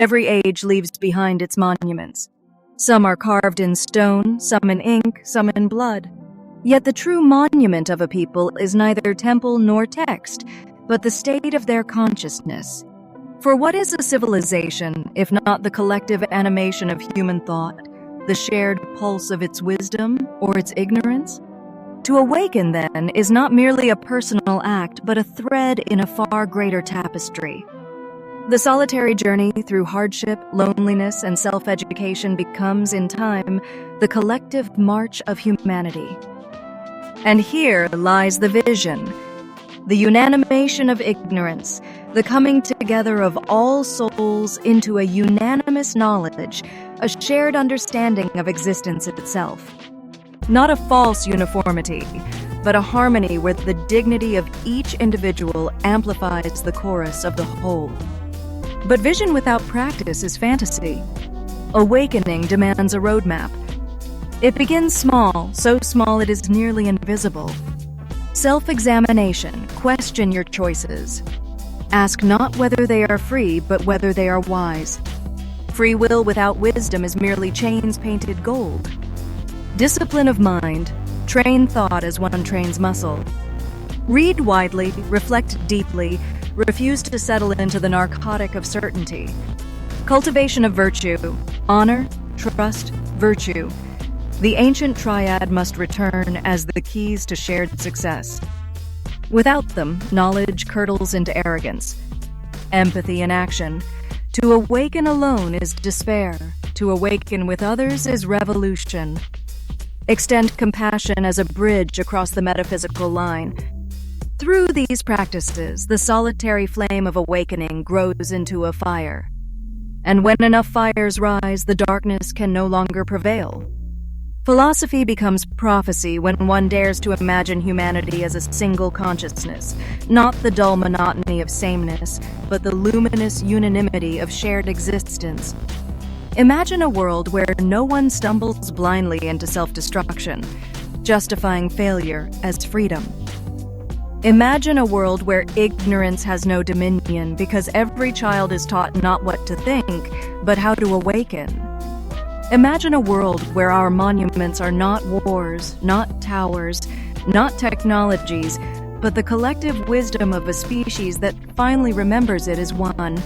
Every age leaves behind its monuments. Some are carved in stone, some in ink, some in blood. Yet the true monument of a people is neither temple nor text, but the state of their consciousness. For what is a civilization, if not the collective animation of human thought, the shared pulse of its wisdom or its ignorance? To awaken, then, is not merely a personal act, but a thread in a far greater tapestry. The solitary journey through hardship, loneliness, and self-education becomes, in time, the collective march of humanity. And here lies the vision, the unanimation of ignorance, the coming together of all souls into a unanimous knowledge, a shared understanding of existence itself. Not a false uniformity, but a harmony where the dignity of each individual amplifies the chorus of the whole. But vision without practice is fantasy. Awakening demands a roadmap. It begins small, so small it is nearly invisible. Self-examination, question your choices. Ask not whether they are free, but whether they are wise. Free will without wisdom is merely chains painted gold. Discipline of mind, train thought as one trains muscle. Read widely, reflect deeply, refuse to settle into the narcotic of certainty. Cultivation of virtue, honor, trust, virtue. The ancient triad must return as the keys to shared success. Without them, knowledge curdles into arrogance. Empathy in action. To awaken alone is despair. To awaken with others is revolution. Extend compassion as a bridge across the metaphysical line. Through these practices, the solitary flame of awakening grows into a fire. And when enough fires rise, the darkness can no longer prevail. Philosophy becomes prophecy when one dares to imagine humanity as a single consciousness, not the dull monotony of sameness, but the luminous unanimity of shared existence. Imagine a world where no one stumbles blindly into self-destruction, justifying failure as freedom. Imagine a world where ignorance has no dominion because every child is taught not what to think, but how to awaken. Imagine a world where our monuments are not wars, not towers, not technologies, but the collective wisdom of a species that finally remembers it as one.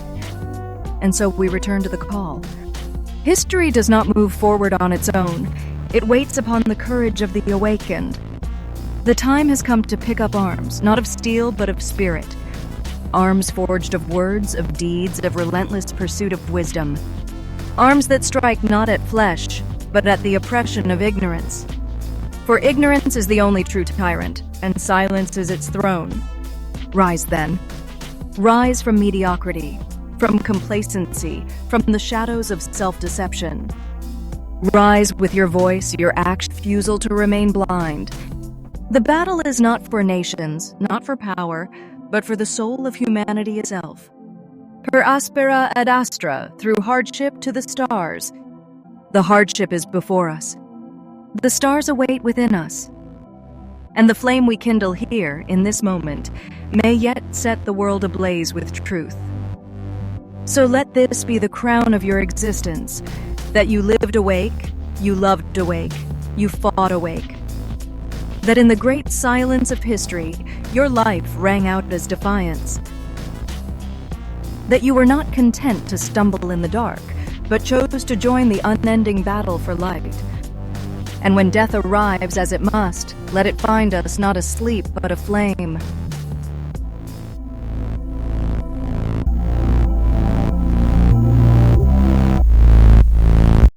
And so we return to the call. History does not move forward on its own. It waits upon the courage of the awakened. The time has come to pick up arms, not of steel, but of spirit. Arms forged of words, of deeds, of relentless pursuit of wisdom. Arms that strike not at flesh, but at the oppression of ignorance. For ignorance is the only true tyrant, and silence is its throne. Rise then. Rise from mediocrity, from complacency, from the shadows of self-deception. Rise with your voice, your act, refusal to remain blind. The battle is not for nations, not for power, but for the soul of humanity itself. Per aspera ad astra, through hardship to the stars. The hardship is before us. The stars await within us. And the flame we kindle here, in this moment, may yet set the world ablaze with truth. So let this be the crown of your existence, that you lived awake, you loved awake, you fought awake. That in the great silence of history, your life rang out as defiance. That you were not content to stumble in the dark, but chose to join the unending battle for light. And when death arrives as it must, let it find us not asleep but aflame.